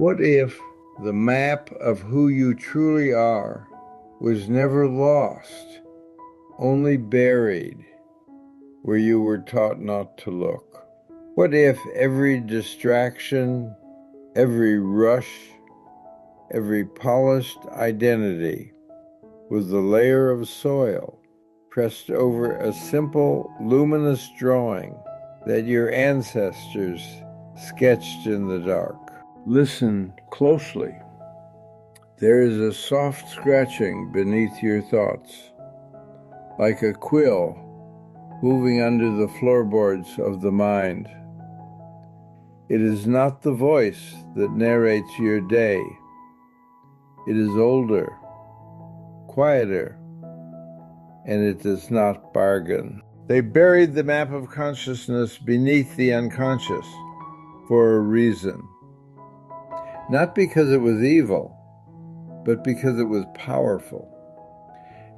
What if the map of who you truly are was never lost, only buried where you were taught not to look? What if every distraction, every rush, every polished identity was a layer of soil pressed over a simple, luminous drawing that your ancestors sketched in the dark? Listen closely. There is a soft scratching beneath your thoughts, like a quill moving under the floorboards of the mind. It is not the voice that narrates your day. It is older, quieter, and it does not bargain. They buried the map of consciousness beneath the unconscious for a reason. Not because it was evil, but because it was powerful.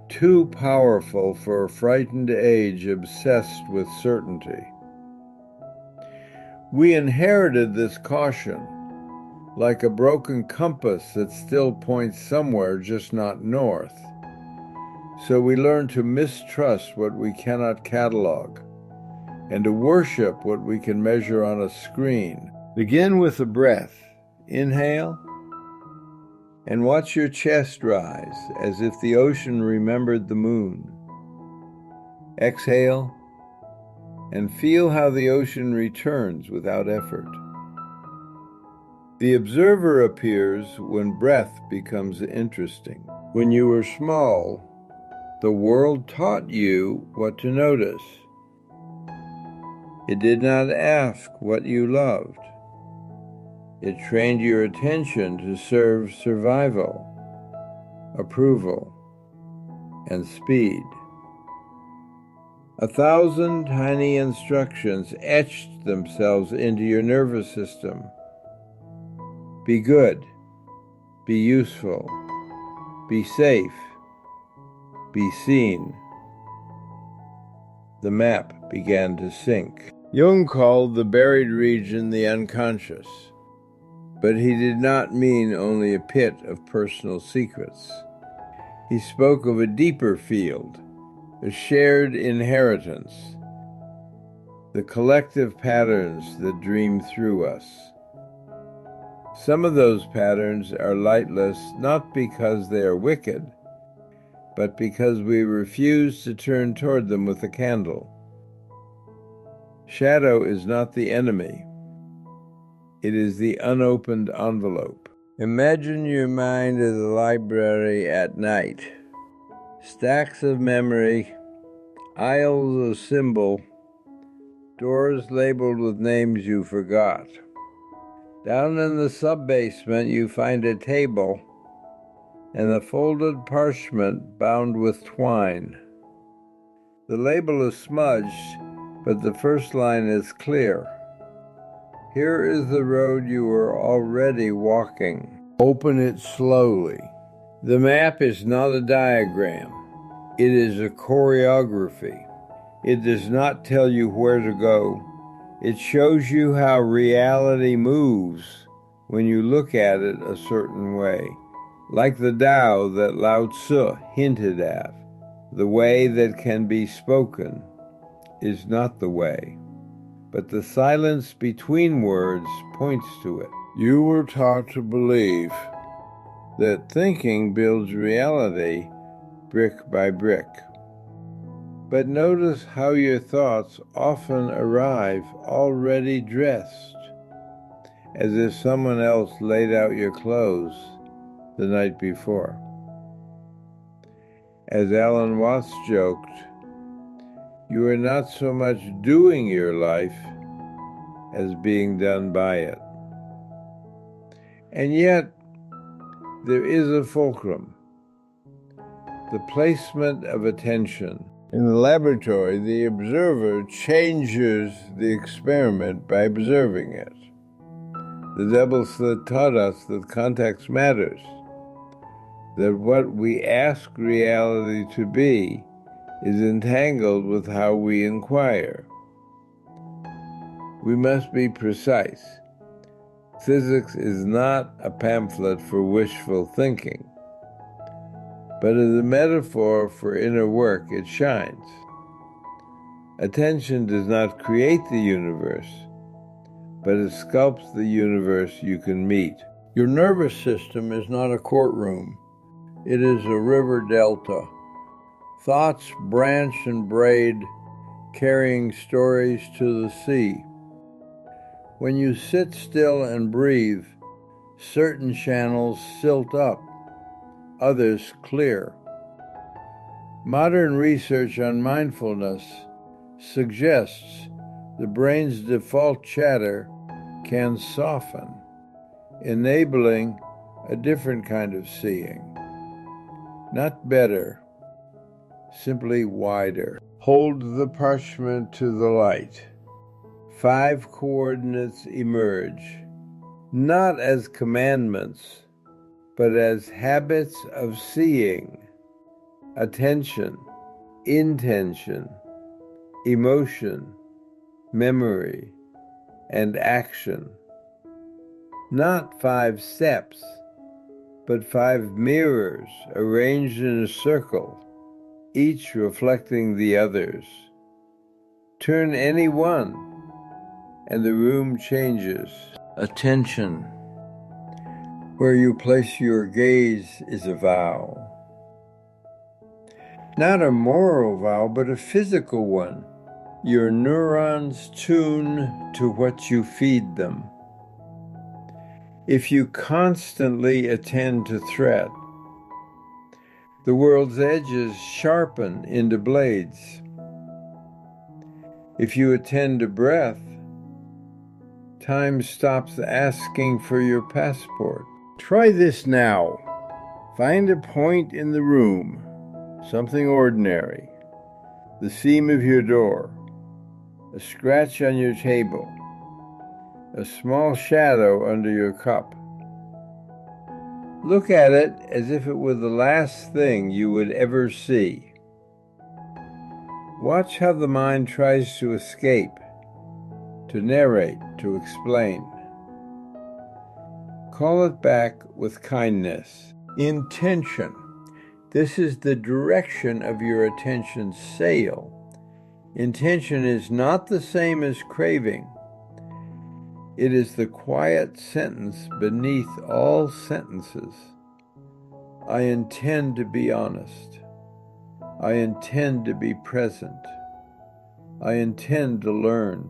Too powerful for a frightened age obsessed with certainty. We inherited this caution, like a broken compass that still points somewhere, just not north. So we learn to mistrust what we cannot catalog, and to worship what we can measure on a screen. Begin with the breath. Inhale, and watch your chest rise as if the ocean remembered the moon. Exhale, and feel how the ocean returns without effort. The observer appears when breath becomes interesting. When you were small, the world taught you what to notice. It did not ask what you loved. It trained your attention to serve survival, approval, and speed. 1,000 tiny instructions etched themselves into your nervous system. Be good, be useful, be safe, be seen. The map began to sink. Jung called the buried region the unconscious. But he did not mean only a pit of personal secrets. He spoke of a deeper field, a shared inheritance, the collective patterns that dream through us. Some of those patterns are lightless not because they are wicked, but because we refuse to turn toward them with a candle. Shadow is not the enemy. It is the unopened envelope. Imagine your mind as a library at night. Stacks of memory, aisles of symbol, doors labeled with names you forgot. Down in the sub-basement you find a table and a folded parchment bound with twine. The label is smudged, but the first line is clear. Here is the road you are already walking. Open it slowly. The map is not a diagram. It is a choreography. It does not tell you where to go. It shows you how reality moves when you look at it a certain way. Like the Tao that Lao Tzu hinted at, the way that can be spoken is not the way, but the silence between words points to it. You were taught to believe that thinking builds reality brick by brick. But notice how your thoughts often arrive already dressed, as if someone else laid out your clothes the night before. As Alan Watts joked, you are not so much doing your life as being done by it. And yet, there is a fulcrum, the placement of attention. In the laboratory, the observer changes the experiment by observing it. The double slit taught us that context matters, that what we ask reality to be is entangled with how we inquire. We must be precise. Physics is not a pamphlet for wishful thinking, but as a metaphor for inner work, it shines. Attention does not create the universe, but it sculpts the universe you can meet. Your nervous system is not a courtroom. It is a river delta. Thoughts branch and braid, carrying stories to the sea. When you sit still and breathe, certain channels silt up, others clear. Modern research on mindfulness suggests the brain's default chatter can soften, enabling a different kind of seeing. Not better, simply wider. Hold the parchment to the light. 5 coordinates emerge, not as commandments, but as habits of seeing, attention, intention, emotion, memory, and action. Not 5 steps, but 5 mirrors arranged in a circle, each reflecting the others. Turn any one, and the room changes. Attention. Where you place your gaze is a vow. Not a moral vow, but a physical one. Your neurons tune to what you feed them. If you constantly attend to threat, the world's edges sharpen into blades. If you attend to breath, time stops asking for your passport. Try this now. Find a point in the room, something ordinary, the seam of your door, a scratch on your table, a small shadow under your cup. Look at it as if it were the last thing you would ever see. Watch how the mind tries to escape, to narrate, to explain. Call it back with kindness. Intention. This is the direction of your attention's sail. Intention is not the same as craving. It is the quiet sentence beneath all sentences. I intend to be honest. I intend to be present. I intend to learn.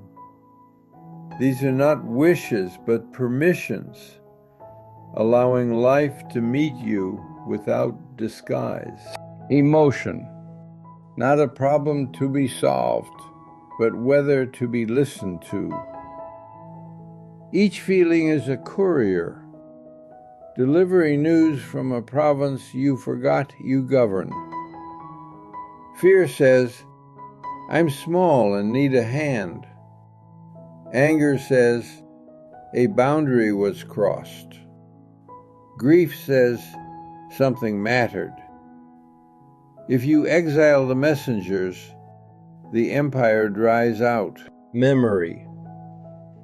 These are not wishes, but permissions, allowing life to meet you without disguise. Emotion. Not a problem to be solved, but whether to be listened to. Each feeling is a courier, delivering news from a province you forgot you govern. Fear says, I'm small and need a hand. Anger says, a boundary was crossed. Grief says, something mattered. If you exile the messengers, the empire dries out. Memory.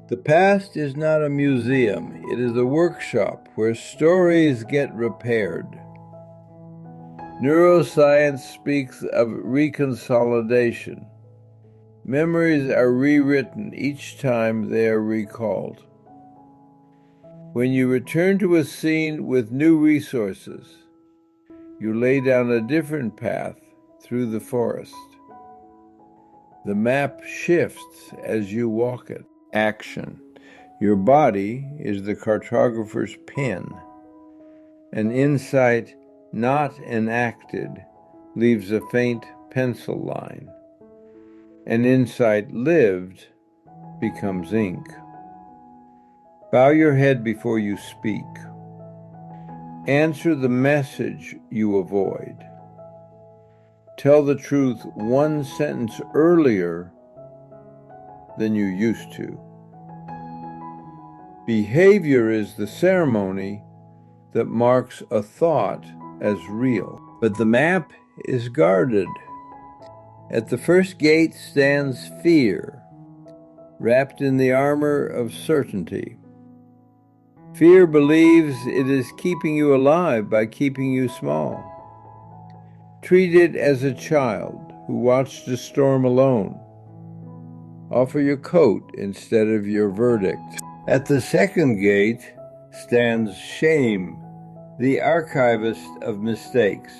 The past is not a museum, it is a workshop where stories get repaired. Neuroscience speaks of reconsolidation. Memories are rewritten each time they are recalled. When you return to a scene with new resources, you lay down a different path through the forest. The map shifts as you walk it. Action. Your body is the cartographer's pen. An insight not enacted leaves a faint pencil line. An insight lived becomes ink. Bow your head before you speak. Answer the message you avoid. Tell the truth one sentence earlier than you used to. Behavior is the ceremony that marks a thought as real. But the map is guarded. At the first gate stands fear, wrapped in the armor of certainty. Fear believes it is keeping you alive by keeping you small. Treat it as a child who watched a storm alone. Offer your coat instead of your verdict. At the second gate stands shame, the archivist of mistakes.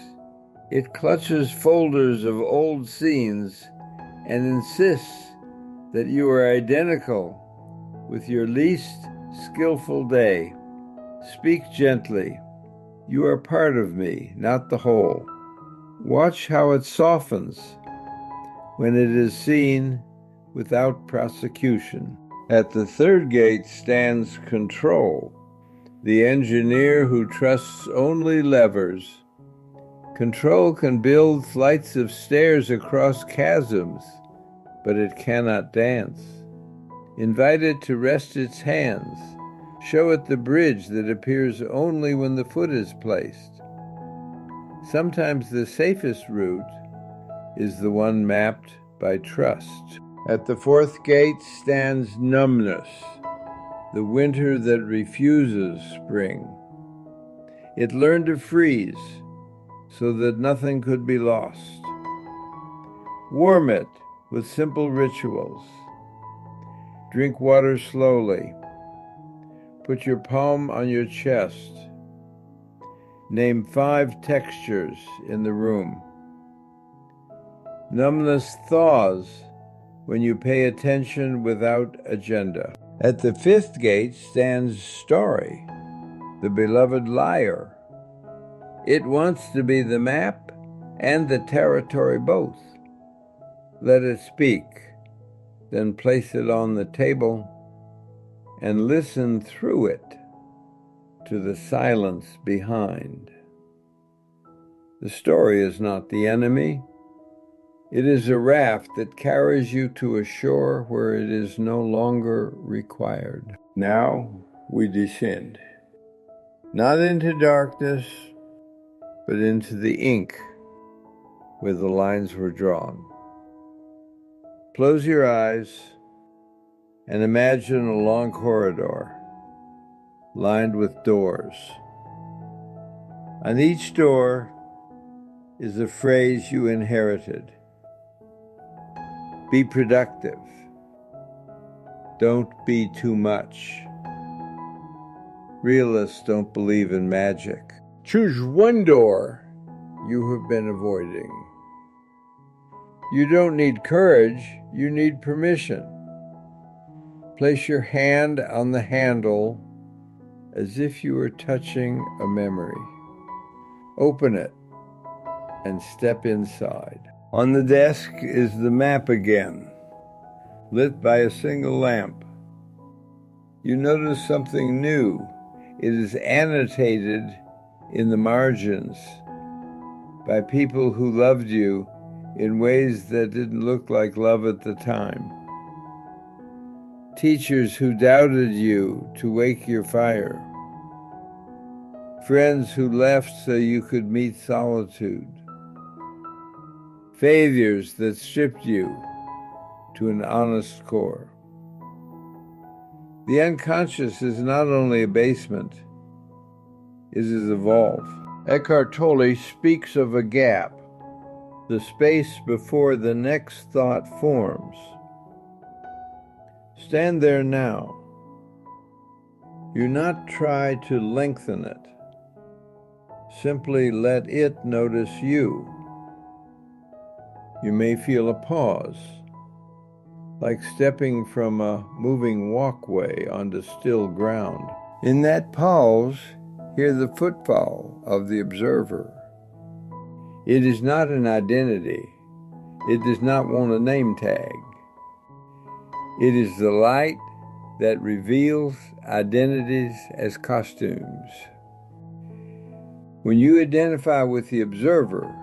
It clutches folders of old scenes and insists that you are identical with your least skillful day. Speak gently. You are part of me, not the whole. Watch how it softens when it is seen without prosecution. At the third gate stands control, the engineer who trusts only levers. Control can build flights of stairs across chasms, but it cannot dance. Invite it to rest its hands. Show it the bridge that appears only when the foot is placed. Sometimes the safest route is the one mapped by trust. At the fourth gate stands numbness, the winter that refuses spring. It learned to freeze so that nothing could be lost. Warm it with simple rituals. Drink water slowly. Put your palm on your chest. Name 5 textures in the room. Numbness thaws when you pay attention without agenda. At the fifth gate stands story, the beloved liar. It wants to be the map and the territory both. Let it speak, then place it on the table and listen through it to the silence behind. The story is not the enemy. It is a raft that carries you to a shore where it is no longer required. Now we descend, not into darkness, but into the ink where the lines were drawn. Close your eyes and imagine a long corridor lined with doors. On each door is a phrase you inherited. Be productive. Don't be too much. Realists don't believe in magic. Choose one door you have been avoiding. You don't need courage, you need permission. Place your hand on the handle as if you were touching a memory. Open it and step inside. On the desk is the map again, lit by a single lamp. You notice something new. It is annotated in the margins by people who loved you in ways that didn't look like love at the time. Teachers who doubted you to wake your fire. Friends who left so you could meet solitude. Failures that stripped you to an honest core. The unconscious is not only a basement, it is a vault. Eckhart Tolle speaks of a gap, the space before the next thought forms. Stand there now. Do not try to lengthen it. Simply let it notice you. You may feel a pause, like stepping from a moving walkway onto still ground. In that pause, hear the footfall of the observer. It is not an identity. It does not want a name tag. It is the light that reveals identities as costumes. When you identify with the observer,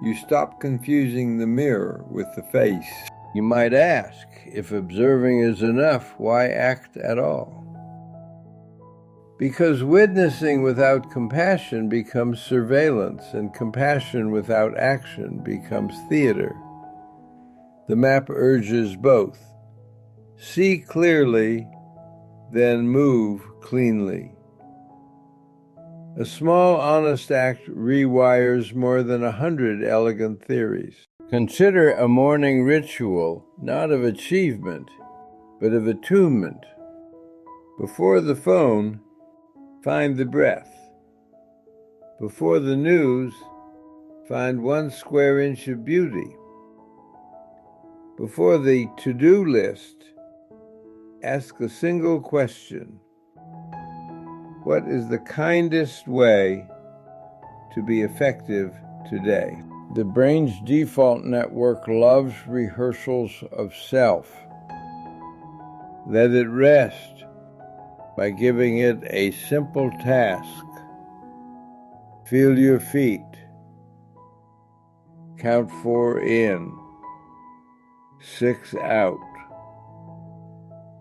you stop confusing the mirror with the face. You might ask, if observing is enough, why act at all? Because witnessing without compassion becomes surveillance, and compassion without action becomes theater. The map urges both. See clearly, then move cleanly. A small, honest act rewires more than 100 elegant theories. Consider a morning ritual not of achievement, but of attunement. Before the phone, find the breath. Before the news, find 1 square inch of beauty. Before the to-do list, ask a single question. What is the kindest way to be effective today? The brain's default network loves rehearsals of self. Let it rest by giving it a simple task. Feel your feet. Count 4 in, 6 out.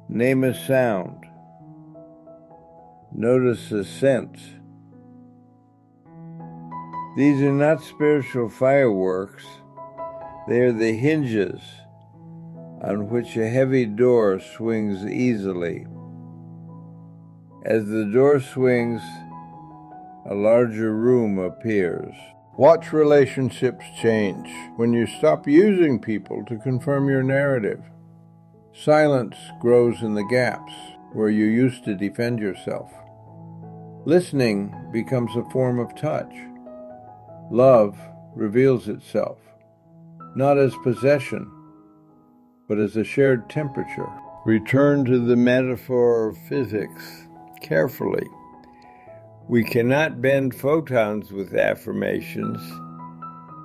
Name a sound. Notice a scent. These are not spiritual fireworks. They are the hinges on which a heavy door swings easily. As the door swings, a larger room appears. Watch relationships change when you stop using people to confirm your narrative. Silence grows in the gaps where you used to defend yourself. Listening becomes a form of touch. Love reveals itself, not as possession, but as a shared temperature. Return to the metaphor of physics carefully. We cannot bend photons with affirmations,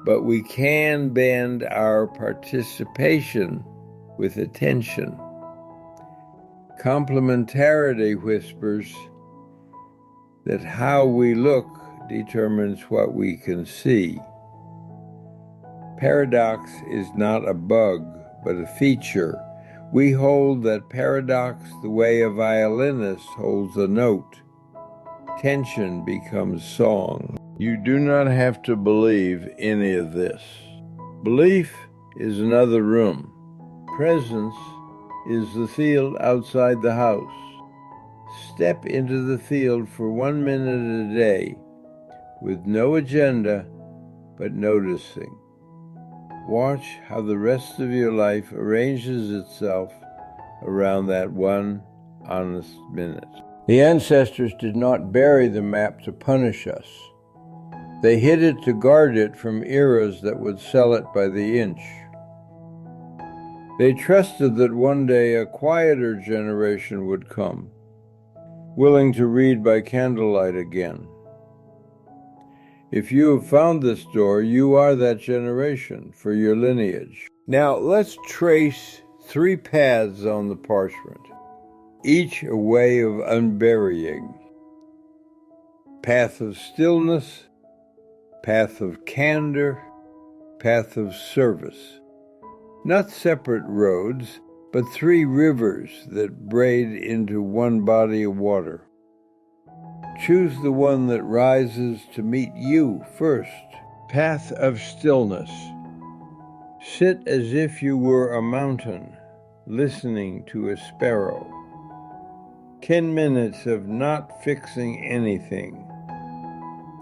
but we can bend our participation with attention. Complementarity whispers that how we look determines what we can see. Paradox is not a bug, but a feature. We hold that paradox the way a violinist holds a note. Tension becomes song. You do not have to believe any of this. Belief is another room. Presence is the field outside the house. Step into the field for 1 minute a day with no agenda but noticing. Watch how the rest of your life arranges itself around that one honest minute. The ancestors did not bury the map to punish us. They hid it to guard it from eras that would sell it by the inch. They trusted that one day a quieter generation would come, willing to read by candlelight again. If you have found this door, you are that generation for your lineage. Now let's trace 3 paths on the parchment, each a way of unburying. Path of stillness, path of candor, path of service. Not separate roads, but 3 rivers that braid into one body of water. Choose the one that rises to meet you first. Path of stillness. Sit as if you were a mountain, listening to a sparrow. 10 minutes of not fixing anything.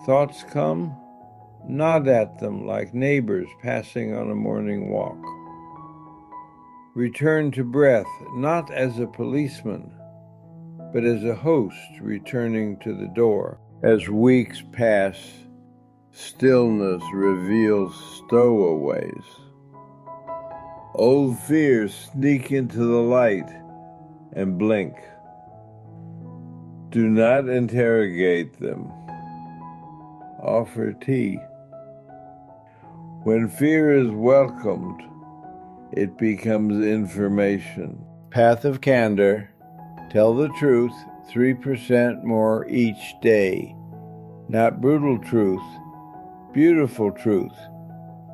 Thoughts come? Nod at them like neighbors passing on a morning walk. Return to breath, not as a policeman, but as a host returning to the door. As weeks pass, stillness reveals stowaways. Old fears sneak into the light and blink. Do not interrogate them. Offer tea. When fear is welcomed, it becomes information. Path of candor. Tell the truth 3% more each day. Not brutal truth, beautiful truth,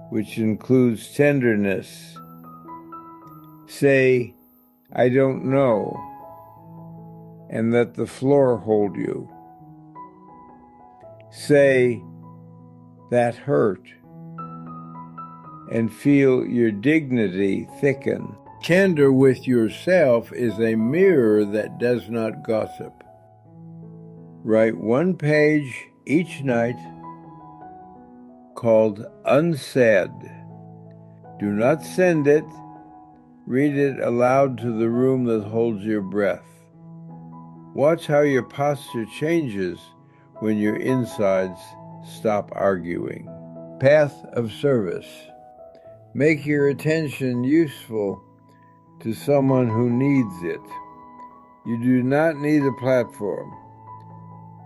which includes tenderness. Say, I don't know, and let the floor hold you. Say, that hurt, and feel your dignity thicken. Candor with yourself is a mirror that does not gossip. Write one page each night called Unsaid. Do not send it. Read it aloud to the room that holds your breath. Watch how your posture changes when your insides stop arguing. Path of service. Make your attention useful to someone who needs it. You do not need a platform.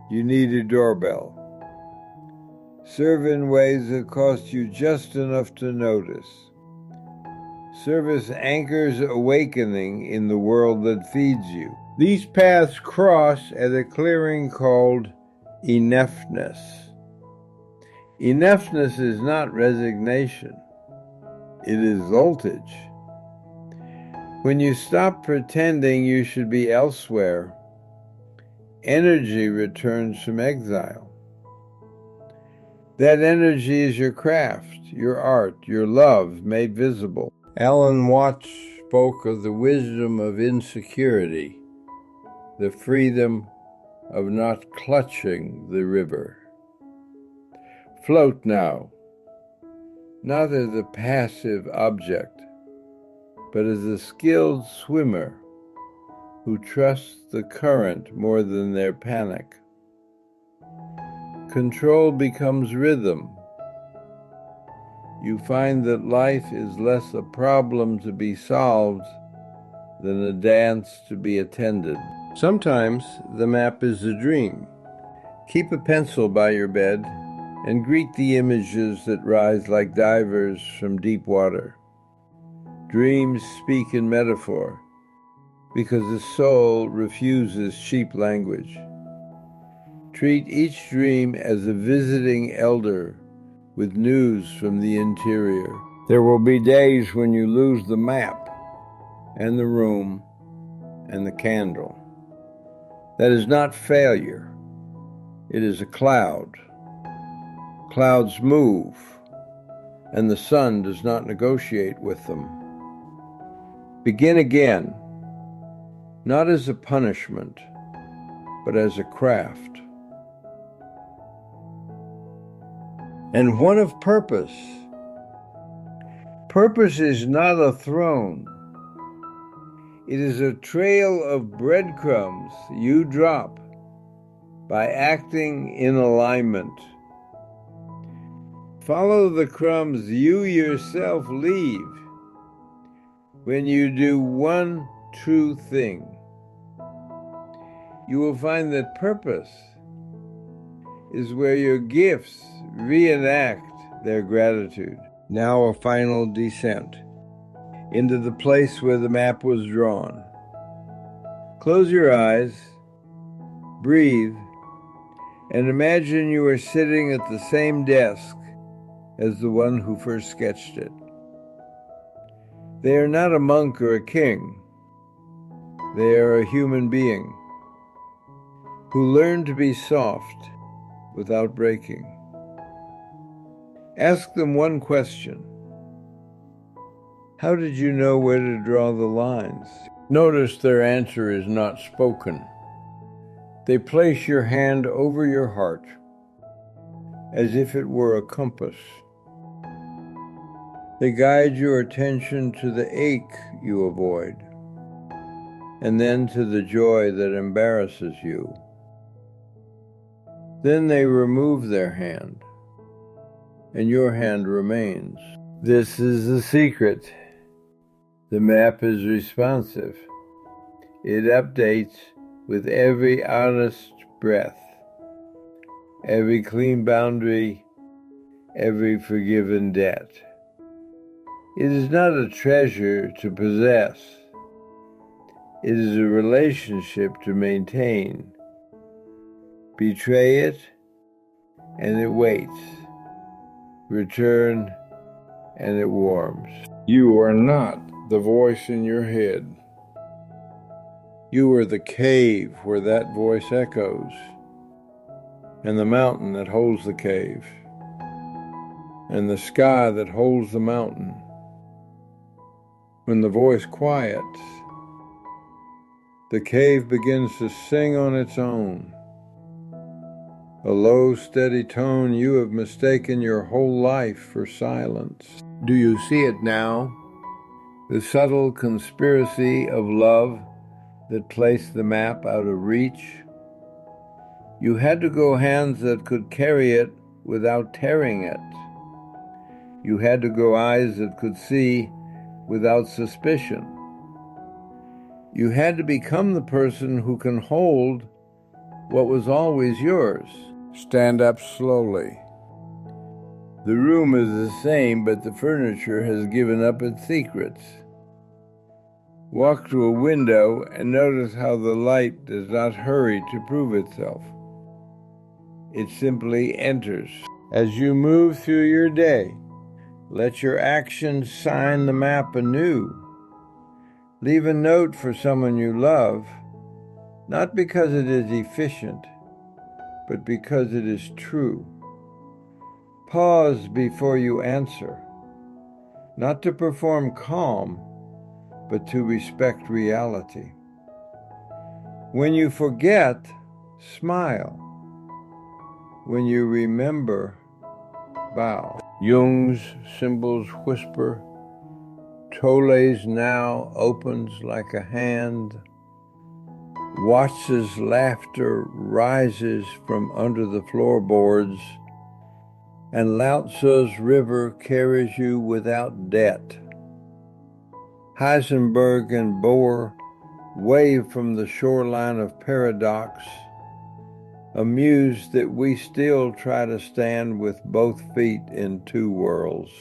You need a doorbell. Serve in ways that cost you just enough to notice. Service anchors awakening in the world that feeds you. These paths cross at a clearing called enoughness. Enoughness is not resignation. It is voltage. When you stop pretending you should be elsewhere, energy returns from exile. That energy is your craft, your art, your love made visible. Alan Watts spoke of the wisdom of insecurity, the freedom of not clutching the river. Float now, not as a passive object, but as a skilled swimmer who trusts the current more than their panic. Control becomes rhythm. You find that life is less a problem to be solved than a dance to be attended. Sometimes the map is a dream. Keep a pencil by your bed and greet the images that rise like divers from deep water. Dreams speak in metaphor because the soul refuses cheap language. Treat each dream as a visiting elder with news from the interior. There will be days when you lose the map and the room and the candle. That is not failure. It is a cloud. Clouds move, and the sun does not negotiate with them. Begin again, not as a punishment, but as a craft. And one of purpose. Purpose is not a throne. It is a trail of breadcrumbs you drop by acting in alignment. Follow the crumbs you yourself leave when you do one true thing. You will find that purpose is where your gifts reenact their gratitude. Now a final descent into the place where the map was drawn. Close your eyes, breathe, and imagine you are sitting at the same desk as the one who first sketched it. They are not a monk or a king. They are a human being who learned to be soft without breaking. Ask them one question. How did you know where to draw the lines? Notice their answer is not spoken. They place your hand over your heart as if it were a compass. They guide your attention to the ache you avoid, and then to the joy that embarrasses you. Then they remove their hand, and your hand remains. This is the secret. The map is responsive. It updates with every honest breath, every clean boundary, every forgiven debt. It is not a treasure to possess. It is a relationship to maintain. Betray it, and it waits. Return, and it warms. You are not the voice in your head. You are the cave where that voice echoes, and the mountain that holds the cave, and the sky that holds the mountain. When the voice quiets, the cave begins to sing on its own. A low, steady tone you have mistaken your whole life for silence. Do you see it now? The subtle conspiracy of love that placed the map out of reach. You had to go hands that could carry it without tearing it. You had to go eyes that could see without suspicion. You had to become the person who can hold what was always yours. Stand up slowly. The room is the same, but the furniture has given up its secrets. Walk to a window and notice how the light does not hurry to prove itself. It simply enters. As you move through your day, let your actions sign the map anew. Leave a note for someone you love, not because it is efficient, but because it is true. Pause before you answer, not to perform calm, but to respect reality. When you forget, smile. When you remember, bow. Jung's symbols whisper. Tolle's now opens like a hand. Watts's laughter rises from under the floorboards, and Lao Tzu's river carries you without debt. Heisenberg and Bohr wave from the shoreline of paradox, amused that we still try to stand with both feet in two worlds.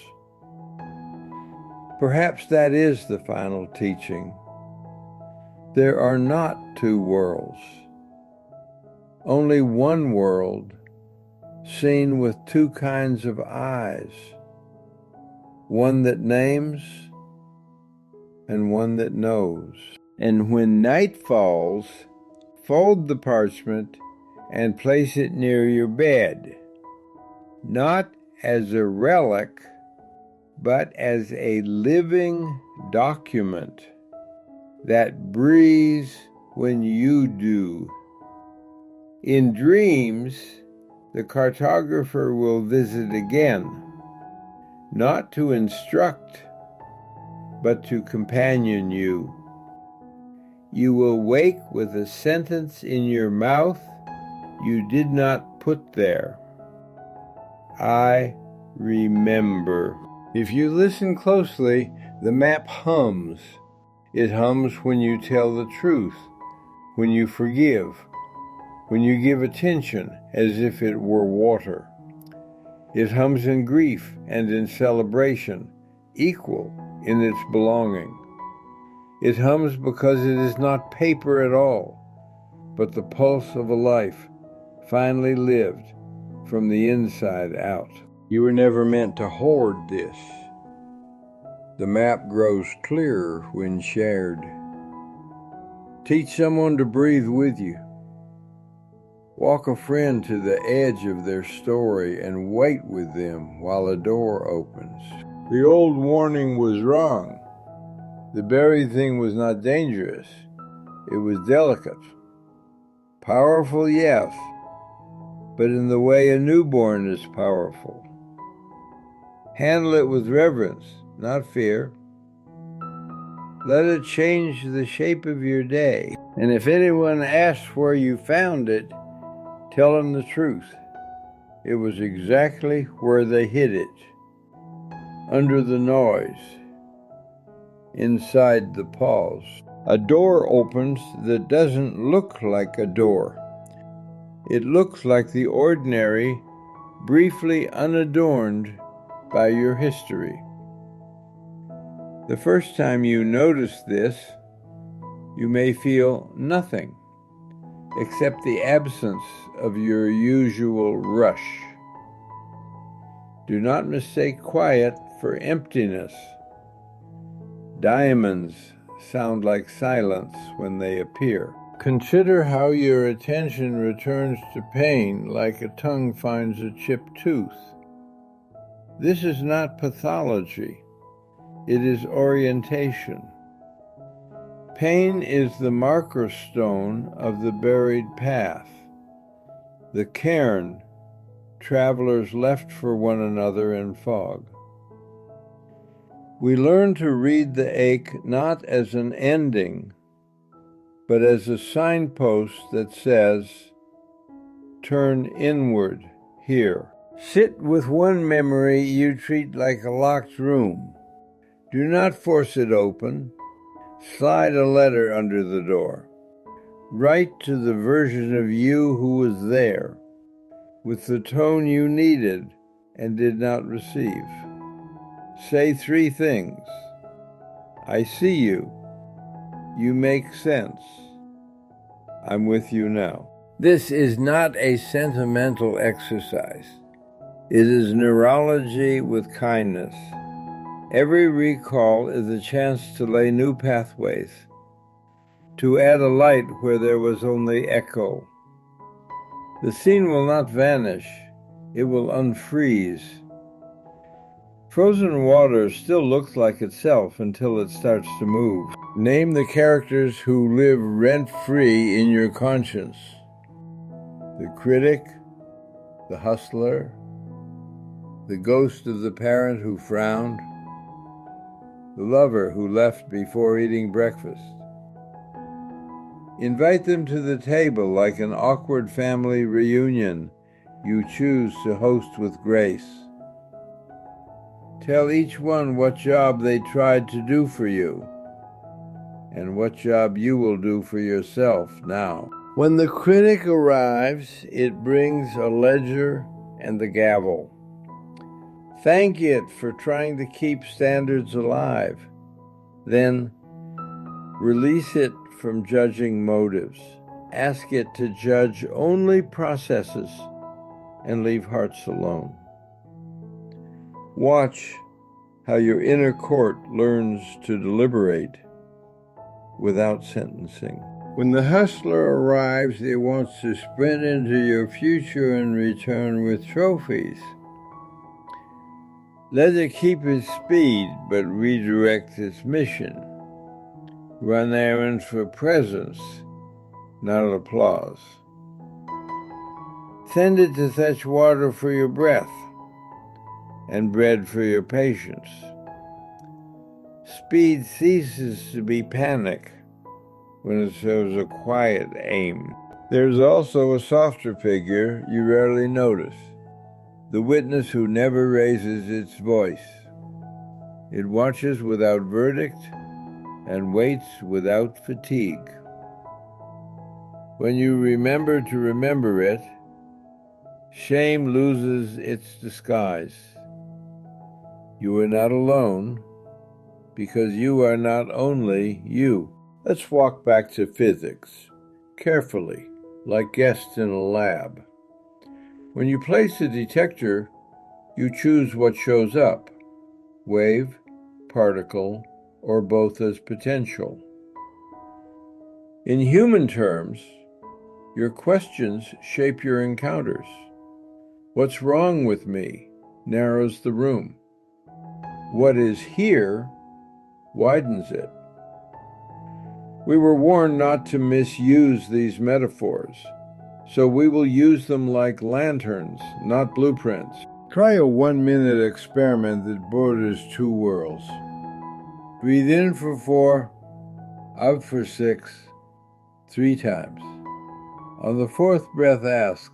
Perhaps that is the final teaching. There are not two worlds, only one world seen with two kinds of eyes, one that names and one that knows. And when night falls, fold the parchment and place it near your bed, not as a relic, but as a living document that breathes when you do. In dreams, the cartographer will visit again, not to instruct, but to companion you. You will wake with a sentence in your mouth you did not put there. I remember. If you listen closely, the map hums. It hums when you tell the truth, when you forgive, when you give attention as if it were water. It hums in grief and in celebration, equal in its belonging. It hums because it is not paper at all, but the pulse of a life finally lived from the inside out. You were never meant to hoard this. The map grows clearer when shared. Teach someone to breathe with you. Walk a friend to the edge of their story and wait with them while a door opens. The old warning was wrong. The buried thing was not dangerous. It was delicate. Powerful, yes, but in the way a newborn is powerful. Handle it with reverence, not fear. Let it change the shape of your day. And if anyone asks where you found it, tell them the truth. It was exactly where they hid it. Under the noise. Inside the pause. A door opens that doesn't look like a door. It looks like the ordinary, briefly unadorned by your history. The first time you notice this, you may feel nothing except the absence of your usual rush. Do not mistake quiet for emptiness. Diamonds sound like silence when they appear. Consider how your attention returns to pain like a tongue finds a chipped tooth. This is not pathology. It is orientation. Pain is the marker stone of the buried path. The cairn, travelers left for one another in fog. We learn to read the ache not as an ending, but as a signpost that says, turn inward here. Sit with one memory you treat like a locked room. Do not force it open. Slide a letter under the door. Write to the version of you who was there, with the tone you needed and did not receive. Say 3 things. I see you. You make sense. I'm with you now. This is not a sentimental exercise. It is neurology with kindness. Every recall is a chance to lay new pathways, to add a light where there was only echo. The scene will not vanish. It will unfreeze. Frozen water still looks like itself until it starts to move. Name the characters who live rent-free in your conscience. The critic, the hustler, the ghost of the parent who frowned, the lover who left before eating breakfast. Invite them to the table like an awkward family reunion you choose to host with grace. Tell each one what job they tried to do for you, and what job you will do for yourself now. When the critic arrives, it brings a ledger and the gavel. Thank it for trying to keep standards alive. Then release it from judging motives. Ask it to judge only processes and leave hearts alone. Watch how your inner court learns to deliberate without sentencing. When the hustler arrives, it wants to sprint into your future and return with trophies. Let it keep its speed, but redirect its mission. Run errands for presence, not applause. Send it to fetch water for your breath and bread for your patience. Speed ceases to be panic when it shows a quiet aim. There's also a softer figure you rarely notice, the witness who never raises its voice. It watches without verdict and waits without fatigue. When you remember to remember it, shame loses its disguise. You are not alone, because you are not only you. Let's walk back to physics, carefully, like guests in a lab. When you place a detector, you choose what shows up, wave, particle, or both as potential. In human terms, your questions shape your encounters. What's wrong with me narrows the room. What is here widens it. We were warned not to misuse these metaphors, so we will use them like lanterns, not blueprints. Try a 1-minute experiment that borders 2 worlds. Breathe in for 4, out for 6, 3 times. On the 4th breath, ask,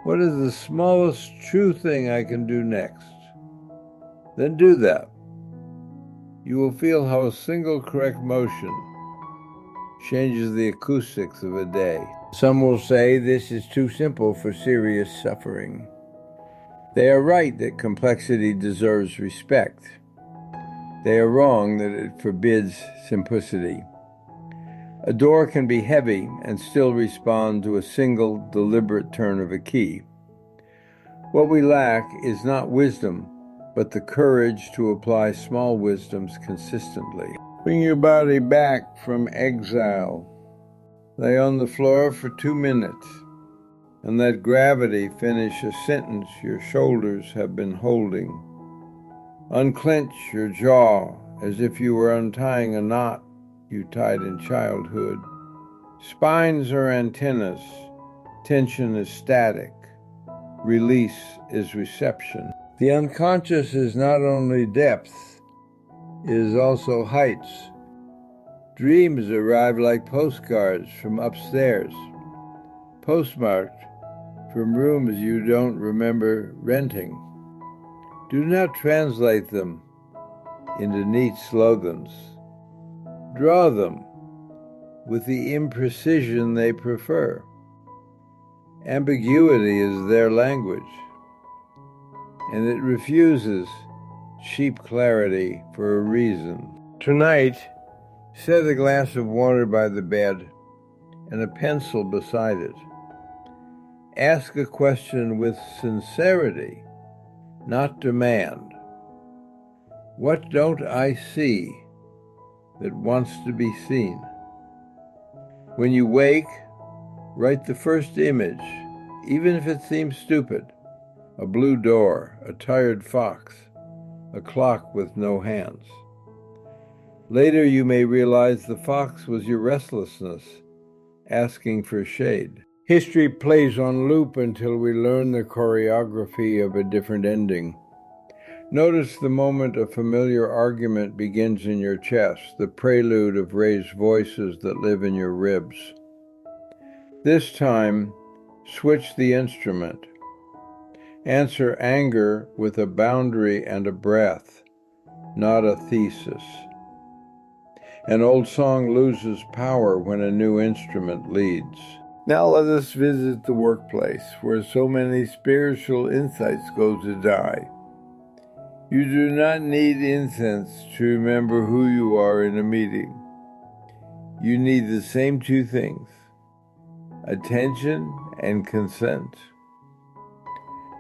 what is the smallest true thing I can do next? Then do that. You will feel how a single correct motion changes the acoustics of a day. Some will say this is too simple for serious suffering. They are right that complexity deserves respect. They are wrong that it forbids simplicity. A door can be heavy and still respond to a single deliberate turn of a key. What we lack is not wisdom, but the courage to apply small wisdoms consistently. Bring your body back from exile. Lay on the floor for 2 minutes and let gravity finish a sentence your shoulders have been holding. Unclench your jaw as if you were untying a knot you tied in childhood. Spines are antennas. Tension is static. Release is reception. The unconscious is not only depth, it is also heights. Dreams arrive like postcards from upstairs, postmarked from rooms you don't remember renting. Do not translate them into neat slogans. Draw them with the imprecision they prefer. Ambiguity is their language, and it refuses cheap clarity for a reason. Tonight, set a glass of water by the bed and a pencil beside it. Ask a question with sincerity, not demand. What don't I see that wants to be seen? When you wake, write the first image, even if it seems stupid. A blue door, a tired fox, a clock with no hands. Later you may realize the fox was your restlessness, asking for shade. History plays on loop until we learn the choreography of a different ending. Notice the moment a familiar argument begins in your chest, the prelude of raised voices that live in your ribs. This time, switch the instrument. Answer anger with a boundary and a breath, not a thesis. An old song loses power when a new instrument leads. Now let us visit the workplace, where so many spiritual insights go to die. You do not need incense to remember who you are in a meeting. You need the same two things: attention and consent.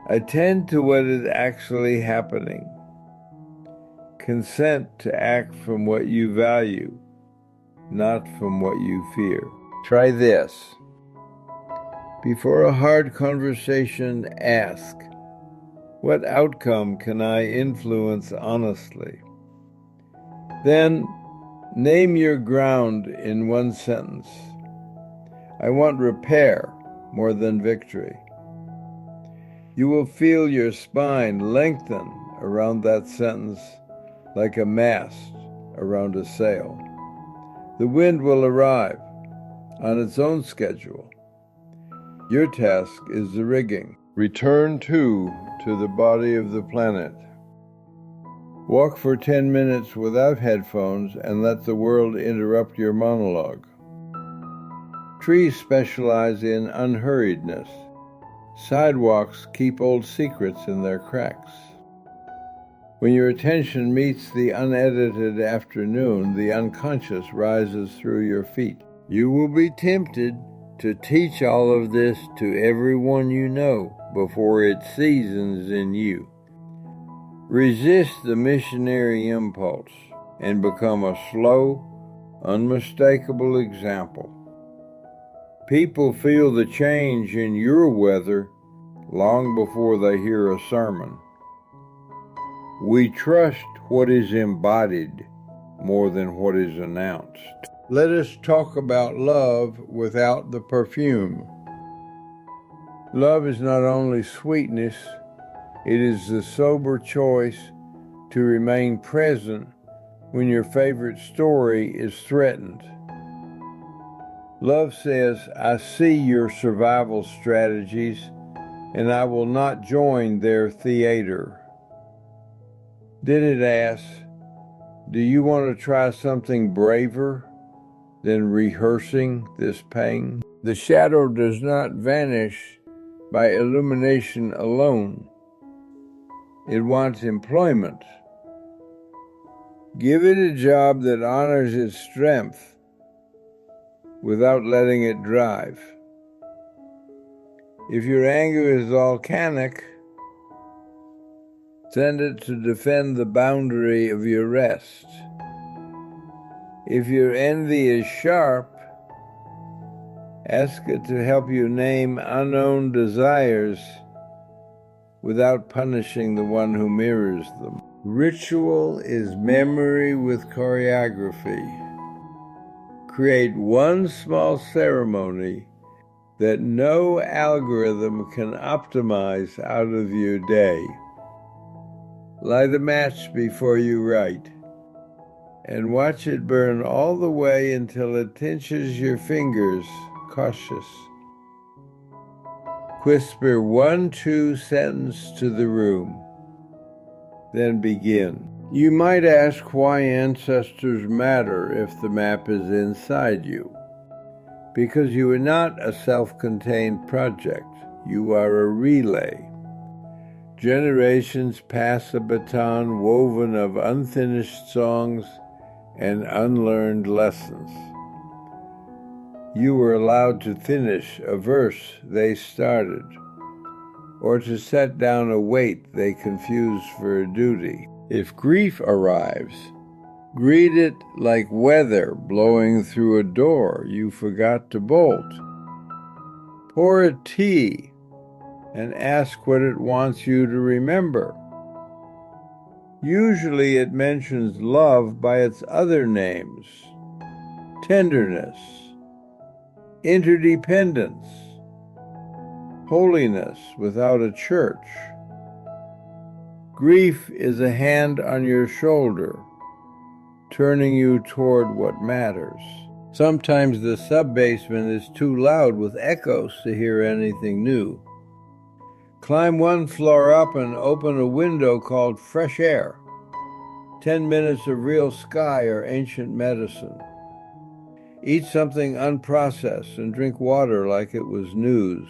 Attend to what is actually happening. Consent to act from what you value, not from what you fear. Try this. Before a hard conversation, ask, what outcome can I influence honestly? Then, name your ground in one sentence. I want repair more than victory. You will feel your spine lengthen around that sentence like a mast around a sail. The wind will arrive on its own schedule. Your task is the rigging. Return to the body of the planet. Walk for 10 minutes without headphones and let the world interrupt your monologue. Trees specialize in unhurriedness. Sidewalks keep old secrets in their cracks. When your attention meets the unedited afternoon, the unconscious rises through your feet. You will be tempted to teach all of this to everyone you know before it seasons in you. Resist the missionary impulse and become a slow, unmistakable example. People feel the change in your weather long before they hear a sermon. We trust what is embodied more than what is announced. Let us talk about love without the perfume. Love is not only sweetness, it is the sober choice to remain present when your favorite story is threatened. Love says, I see your survival strategies, and I will not join their theater. Then it asks, do you want to try something braver than rehearsing this pain? The shadow does not vanish by illumination alone. It wants employment. Give it a job that honors its strength without letting it drive. If your anger is volcanic, send it to defend the boundary of your rest. If your envy is sharp, ask it to help you name unknown desires without punishing the one who mirrors them. Ritual is memory with choreography. Create one small ceremony that no algorithm can optimize out of your day. Light a match before you write, and watch it burn all the way until it pinches your fingers, cautious. Whisper 1-2 sentence to the room, then begin. You might ask why ancestors matter if the map is inside you. Because you are not a self-contained project, you are a relay. Generations pass a baton woven of unfinished songs and unlearned lessons. You were allowed to finish a verse they started, or to set down a weight they confused for a duty. If grief arrives, greet it like weather blowing through a door you forgot to bolt. Pour it tea and ask what it wants you to remember. Usually it mentions love by its other names: tenderness, interdependence, holiness without a church. Grief is a hand on your shoulder, turning you toward what matters. Sometimes the sub-basement is too loud with echoes to hear anything new. Climb one floor up and open a window called fresh air. 10 minutes of real sky or ancient medicine. Eat something unprocessed and drink water like it was news.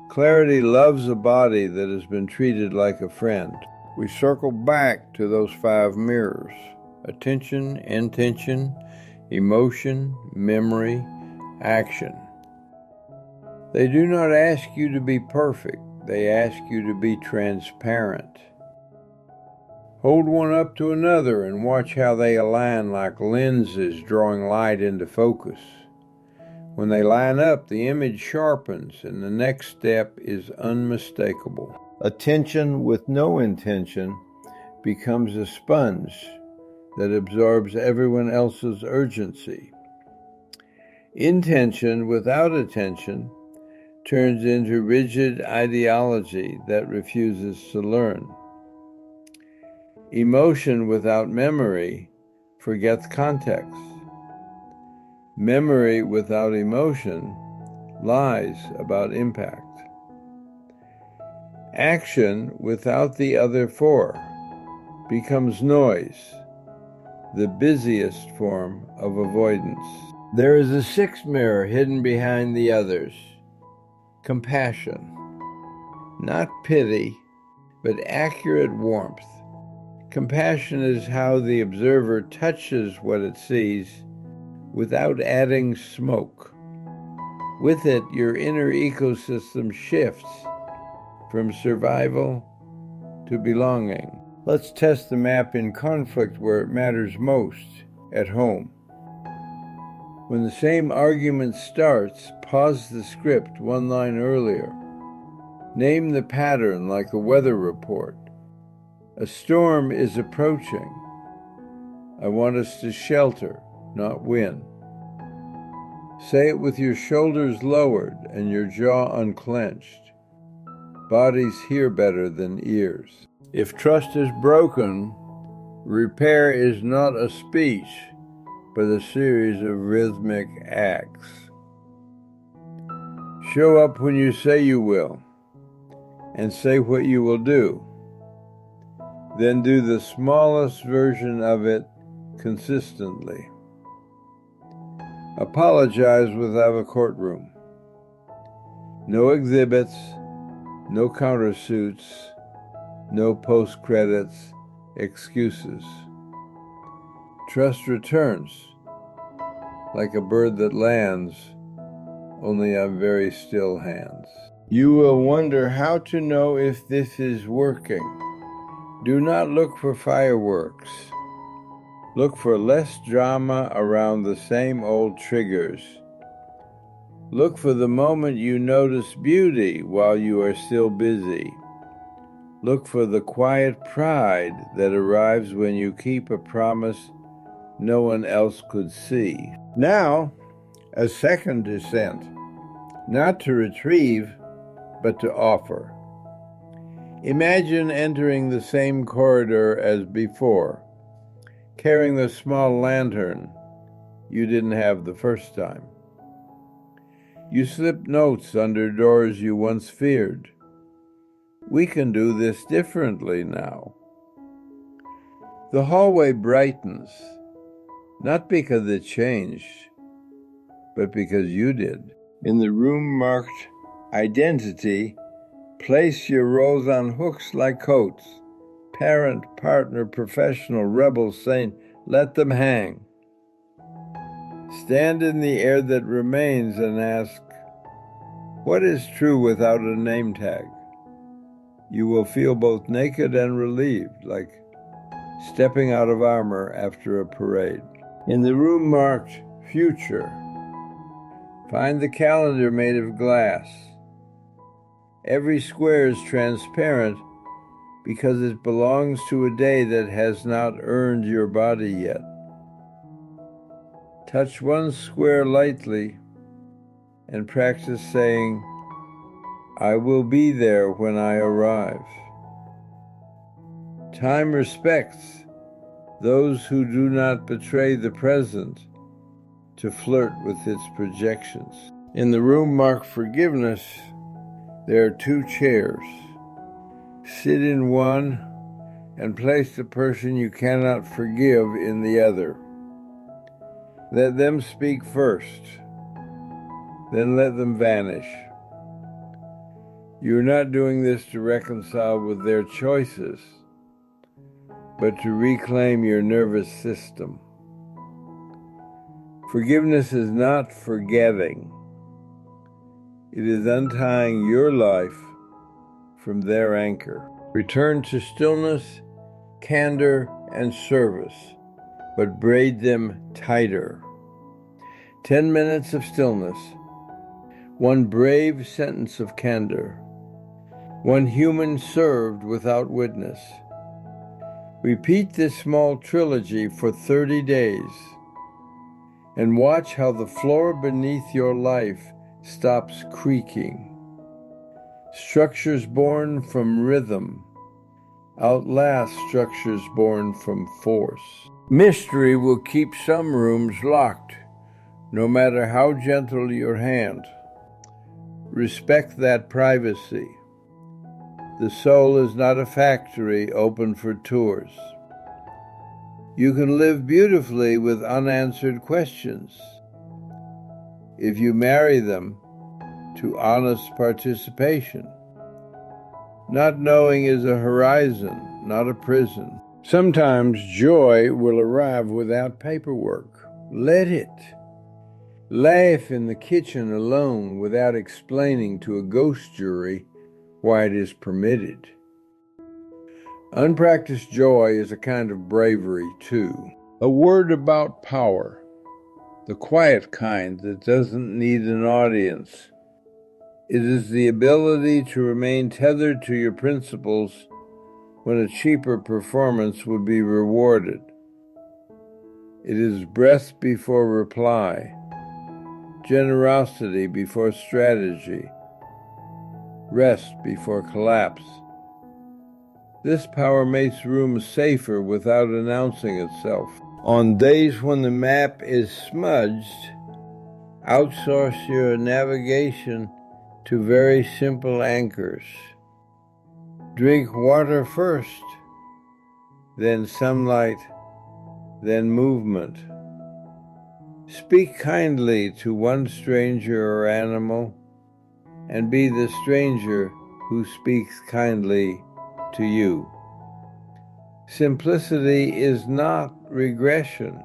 Clarity loves a body that has been treated like a friend. We circle back to those 5 mirrors: attention, intention, emotion, memory, action. They do not ask you to be perfect. They ask you to be transparent. Hold one up to another and watch how they align like lenses drawing light into focus. When they line up, the image sharpens and the next step is unmistakable. Attention with no intention becomes a sponge that absorbs everyone else's urgency. Intention without attention turns into rigid ideology that refuses to learn. Emotion without memory forgets context. Memory without emotion lies about impact. Action without the other 4 becomes noise, the busiest form of avoidance. There is a 6th mirror hidden behind the others: compassion. Not pity, but accurate warmth. Compassion is how the observer touches what it sees without adding smoke. With it, your inner ecosystem shifts from survival to belonging. Let's test the map in conflict where it matters most, at home. When the same argument starts, pause the script 1 line earlier. Name the pattern like a weather report. A storm is approaching. I want us to shelter, not win. Say it with your shoulders lowered and your jaw unclenched. Bodies hear better than ears. If trust is broken, repair is not a speech, but a series of rhythmic acts. Show up when you say you will, and say what you will do. Then do the smallest version of it consistently. Apologize without a courtroom. No exhibits, no countersuits, no post-credits excuses. Trust returns, like a bird that lands, only on very still hands. You will wonder how to know if this is working. Do not look for fireworks. Look for less drama around the same old triggers. Look for the moment you notice beauty while you are still busy. Look for the quiet pride that arrives when you keep a promise no one else could see. Now, a second descent. not to retrieve, but to offer. Imagine entering the same corridor as before, carrying the small lantern you didn't have the first time. You slip notes under doors you once feared. We can do this differently now. The hallway brightens, not because it changed, but because you did. In the room marked identity, place your roles on hooks like coats. Parent, partner, professional, rebel, saint, let them hang. Stand in the air that remains and ask, what is true without a name tag? You will feel both naked and relieved, like stepping out of armor after a parade. In the room marked future, find the calendar made of glass. Every square is transparent because it belongs to a day that has not earned your body yet. Touch one square lightly and practice saying, I will be there when I arrive. Time respects those who do not betray the present to flirt with its projections. In the room marked forgiveness, there are 2 chairs. Sit in one and place the person you cannot forgive in the other. Let them speak first, then let them vanish. You're not doing this to reconcile with their choices, but to reclaim your nervous system. Forgiveness is not forgetting. It is untying your life from their anchor. Return to stillness, candor, and service, but braid them tighter. 10 minutes of stillness, 1 brave sentence of candor, 1 human served without witness. Repeat this small trilogy for 30 days and watch how the floor beneath your life stops creaking. Structures born from rhythm outlast structures born from force. Mystery will keep some rooms locked, no matter how gentle your hand. Respect that privacy. The soul is not a factory open for tours. You can live beautifully with unanswered questions if you marry them to honest participation. Not knowing is a horizon, not a prison. Sometimes joy will arrive without paperwork. Let it. Laugh in the kitchen alone without explaining to a ghost jury why it is permitted. Unpracticed joy is a kind of bravery, too. A word about power, the quiet kind that doesn't need an audience. It is the ability to remain tethered to your principles when a cheaper performance would be rewarded. It is breath before reply, generosity before strategy, rest before collapse. This power makes rooms safer without announcing itself. On days when the map is smudged, outsource your navigation to very simple anchors. Drink water first, then sunlight, then movement. Speak kindly to one stranger or animal, and be the stranger who speaks kindly to you. Simplicity is not regression.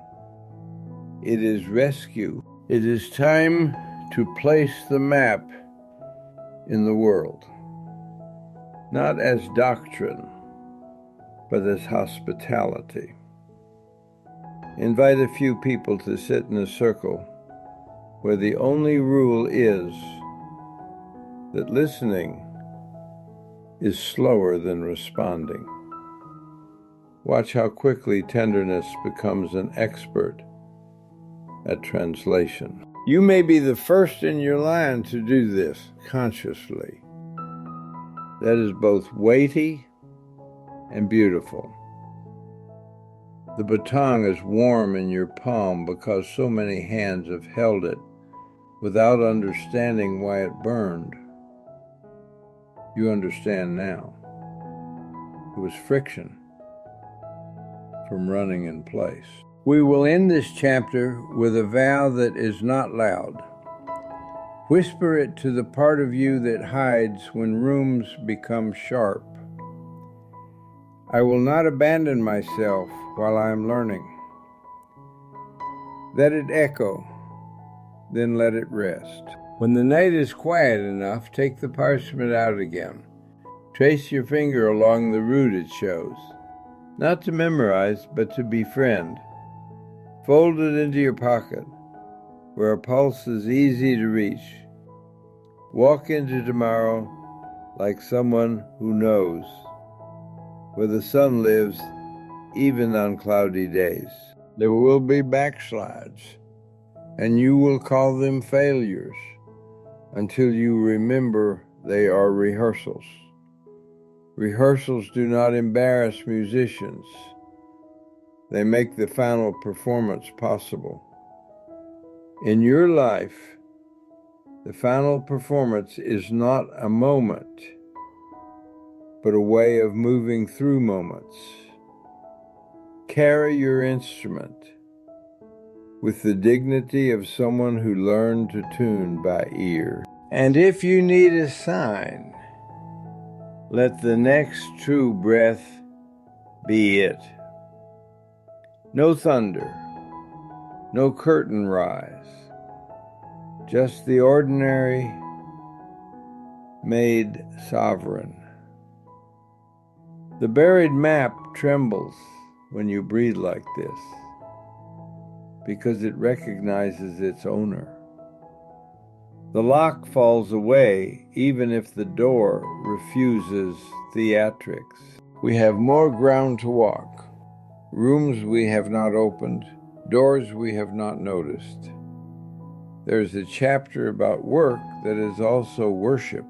It is rescue. It is time to place the map in the world, not as doctrine, but as hospitality. Invite a few people to sit in a circle where the only rule is that listening is slower than responding. Watch how quickly tenderness becomes an expert at translation. You may be the first in your line to do this consciously. That is both weighty and beautiful. The baton is warm in your palm because so many hands have held it without understanding why it burned. You understand now. It was friction from running in place. We will end this chapter with a vow that is not loud. Whisper it to the part of you that hides when rooms become sharp. I will not abandon myself while I am learning. Let it echo, then let it rest. When the night is quiet enough, take the parchment out again. Trace your finger along the route it shows. Not to memorize, but to befriend. Fold it into your pocket, where a pulse is easy to reach. Walk into tomorrow like someone who knows, where the sun lives even on cloudy days. There will be backslides, and you will call them failures until you remember they are rehearsals. Rehearsals do not embarrass musicians. They make the final performance possible. In your life, the final performance is not a moment, but a way of moving through moments. Carry your instrument with the dignity of someone who learned to tune by ear. And if you need a sign, let the next true breath be it. No thunder, no curtain rise, just the ordinary made sovereign. The buried map trembles when you breathe like this, because it recognizes its owner. The lock falls away even if the door refuses theatrics. We have more ground to walk, rooms we have not opened, doors we have not noticed. There's a chapter about work that is also worship,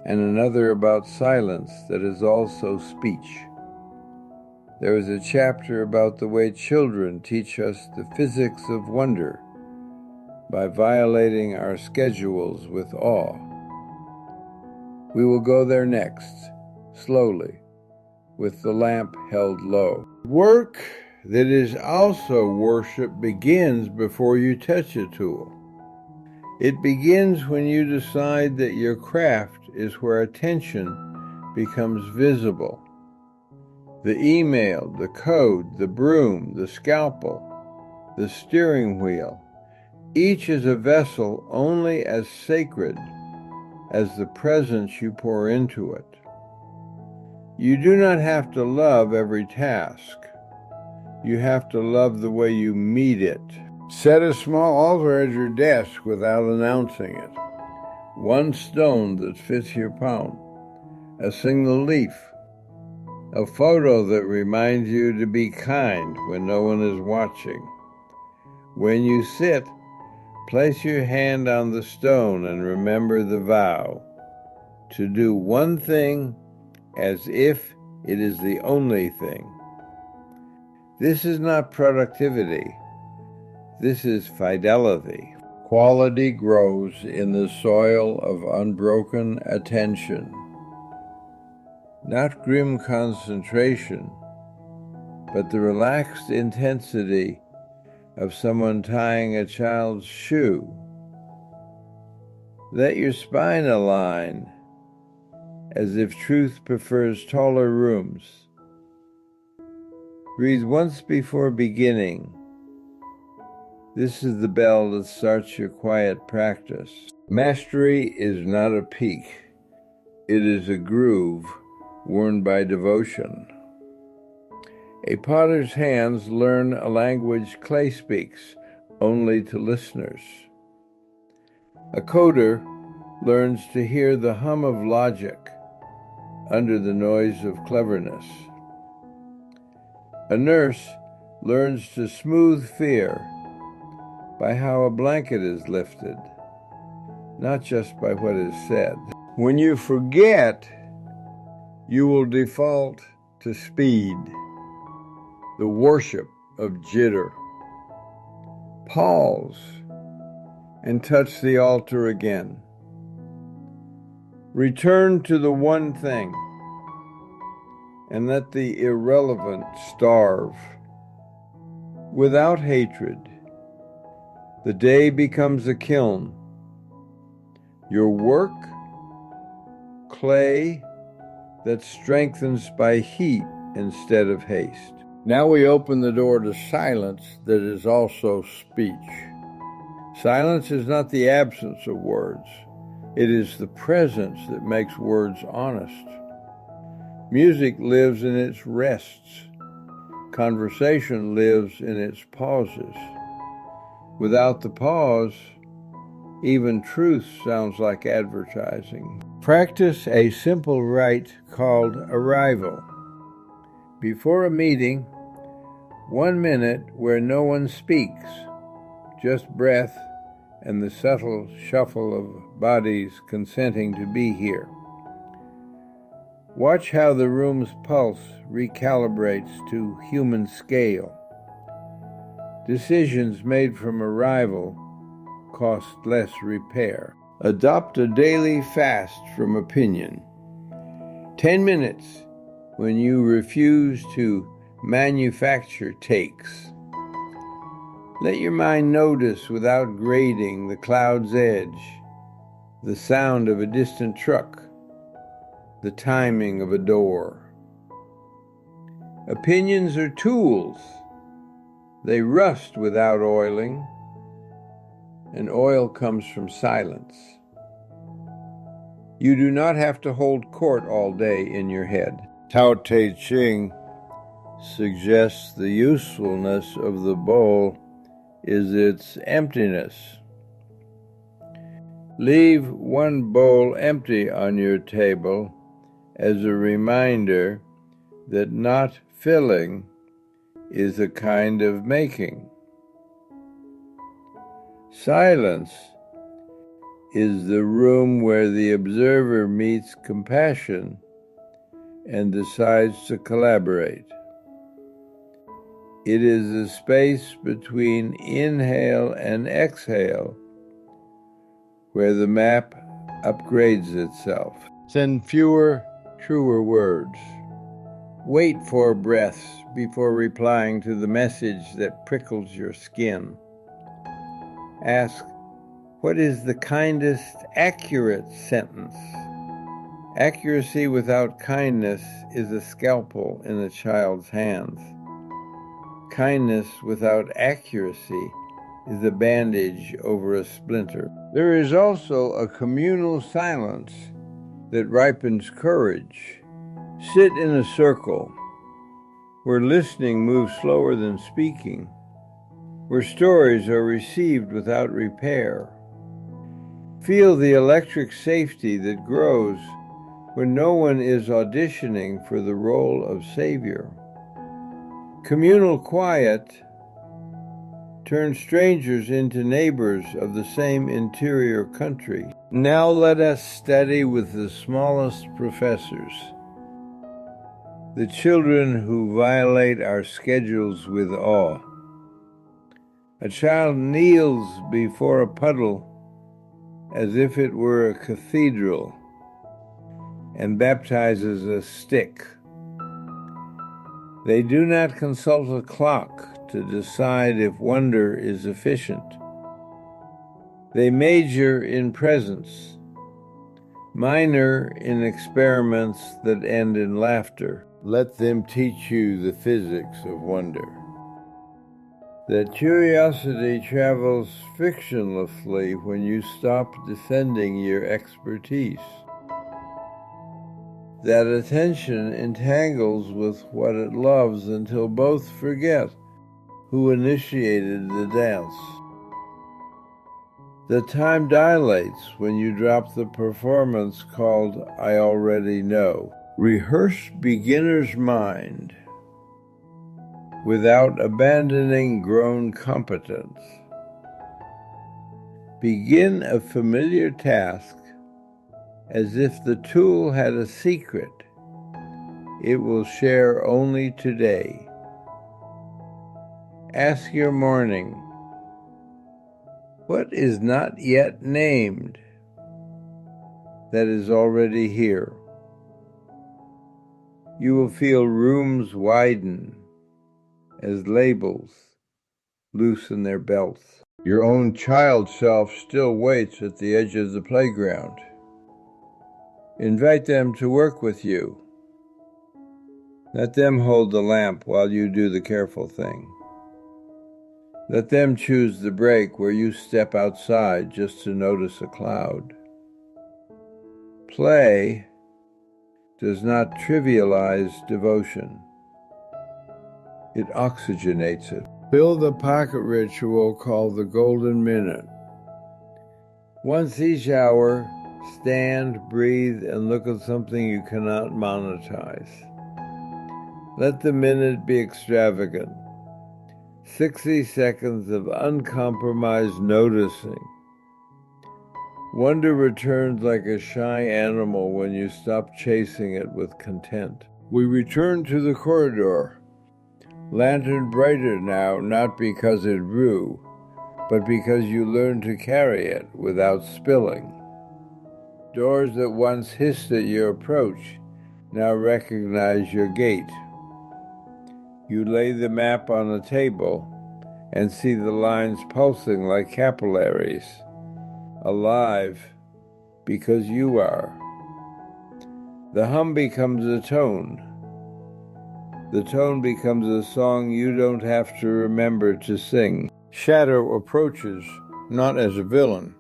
and another about silence that is also speech. There is a chapter about the way children teach us the physics of wonder by violating our schedules with awe. We will go there next, slowly, with the lamp held low. Work that is also worship begins before you touch a tool. It begins when you decide that your craft is where attention becomes visible. The email, the code, the broom, the scalpel, the steering wheel, each is a vessel only as sacred as the presence you pour into it. You do not have to love every task. You have to love the way you meet it. Set a small altar at your desk without announcing it. One stone that fits your palm, a single leaf, a photo that reminds you to be kind when no one is watching. When you sit, place your hand on the stone and remember the vow to do one thing as if it is the only thing. This is not productivity. This is fidelity. Quality grows in the soil of unbroken attention. Not grim concentration, but the relaxed intensity of someone tying a child's shoe. Let your spine align as if truth prefers taller rooms. Breathe once before beginning. This is the bell that starts your quiet practice. Mastery is not a peak. It is a groove worn by devotion. A potter's hands learn a language clay speaks only to listeners. A coder learns to hear the hum of logic under the noise of cleverness. A nurse learns to smooth fear by how a blanket is lifted, not just by what is said. When you forget, you will default to speed, the worship of jitter. Pause and touch the altar again. Return to the one thing and let the irrelevant starve. Without hatred, the day becomes a kiln. Your work, clay that strengthens by heat instead of haste. Now we open the door to silence that is also speech. Silence is not the absence of words. It is the presence that makes words honest. Music lives in its rests. Conversation lives in its pauses. Without the pause, even truth sounds like advertising. Practice a simple rite called arrival. Before a meeting, 1 minute where no one speaks, just breath and the subtle shuffle of bodies consenting to be here. Watch how the room's pulse recalibrates to human scale. Decisions made from arrival cost less repair. Adopt a daily fast from opinion. 10 minutes when you refuse to manufacture takes. Let your mind notice without grading the cloud's edge, the sound of a distant truck, the timing of a door. Opinions are tools. They rust without oiling, and oil comes from silence. You do not have to hold court all day in your head. Tao Te Ching suggests the usefulness of the bowl is its emptiness. Leave one bowl empty on your table as a reminder that not filling is a kind of making. Silence is the room where the observer meets compassion and decides to collaborate. It is the space between inhale and exhale where the map upgrades itself. Send fewer, truer words. Wait 4 breaths before replying to the message that prickles your skin. Ask, what is the kindest, accurate sentence? Accuracy without kindness is a scalpel in a child's hands. Kindness without accuracy is a bandage over a splinter. There is also a communal silence that ripens courage. Sit in a circle where listening moves slower than speaking, where stories are received without repair. Feel the electric safety that grows when no one is auditioning for the role of savior. Communal quiet turns strangers into neighbors of the same interior country. Now let us study with the smallest professors, the children who violate our schedules with awe. A child kneels before a puddle as if it were a cathedral and baptizes a stick. They do not consult a clock to decide if wonder is efficient. They major in presence, minor in experiments that end in laughter. Let them teach you the physics of wonder. That curiosity travels frictionlessly when you stop defending your expertise. That attention entangles with what it loves until both forget who initiated the dance. The time dilates when you drop the performance called I already know. Rehearse beginner's mind without abandoning grown competence. Begin a familiar task as if the tool had a secret it will share only today. Ask your morning, what is not yet named that is already here? You will feel rooms widen as labels loosen their belts. Your own child self still waits at the edge of the playground. Invite them to work with you. Let them hold the lamp while you do the careful thing. Let them choose the break where you step outside just to notice a cloud. Play does not trivialize devotion. It oxygenates it. Build a pocket ritual called the Golden Minute. Once each hour, stand, breathe, and look at something you cannot monetize. Let the minute be extravagant. 60 seconds of uncompromised noticing. Wonder returns like a shy animal when you stop chasing it with content. We return to the corridor. Lantern brighter now, not because it grew, but because you learned to carry it without spilling. Doors that once hissed at your approach now recognize your gait. You lay the map on the table and see the lines pulsing like capillaries, alive because you are. The hum becomes a tone. The tone becomes a song you don't have to remember to sing. Shadow approaches not as a villain,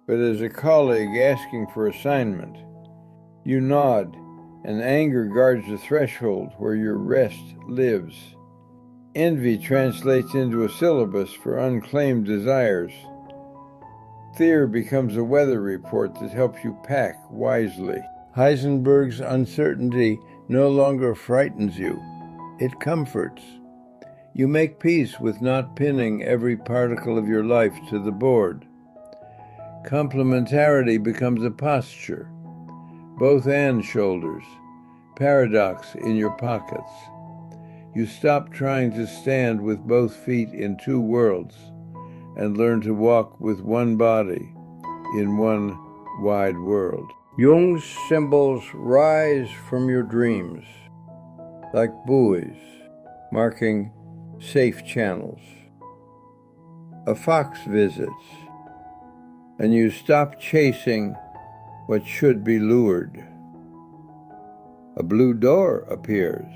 but as a colleague asking for assignment. You nod, and anger guards the threshold where your rest lives. Envy translates into a syllabus for unclaimed desires. Fear becomes a weather report that helps you pack wisely. Heisenberg's uncertainty no longer frightens you. It comforts. You make peace with not pinning every particle of your life to the board. Complementarity becomes a posture. Both and shoulders. Paradox in your pockets. You stop trying to stand with both feet in two worlds and learn to walk with one body in one wide world. Jung's symbols rise from your dreams like buoys marking safe channels. A fox visits, and you stop chasing what should be lured. A blue door appears,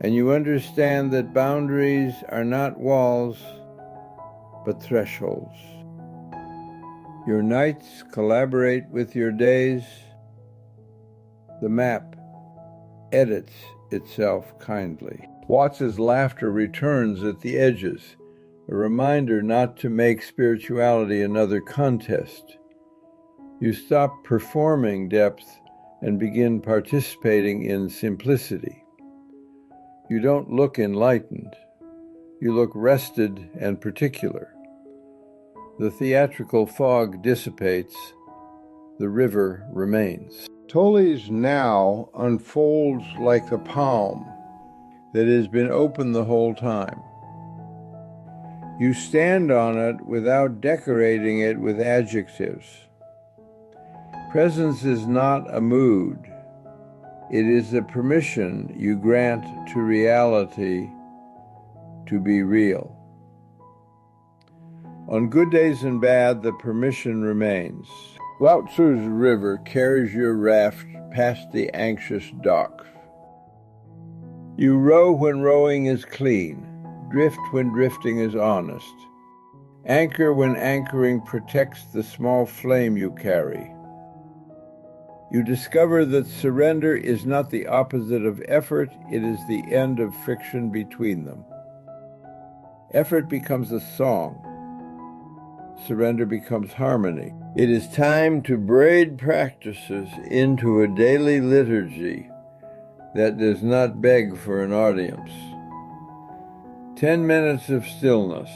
and you understand that boundaries are not walls, but thresholds. Your nights collaborate with your days. The map edits itself kindly. Watts's laughter returns at the edges, a reminder not to make spirituality another contest. You stop performing depth and begin participating in simplicity. You don't look enlightened. You look rested and particular. The theatrical fog dissipates. The river remains. Tully's now unfolds like the palm that has been open the whole time. You stand on it without decorating it with adjectives. Presence is not a mood. It is the permission you grant to reality to be real. On good days and bad, the permission remains. Lao Tzu's river carries your raft past the anxious docks. You row when rowing is clean, drift when drifting is honest, anchor when anchoring protects the small flame you carry. You discover that surrender is not the opposite of effort, it is the end of friction between them. Effort becomes a song. Surrender becomes harmony. It is time to braid practices into a daily liturgy that does not beg for an audience. 10 minutes of stillness.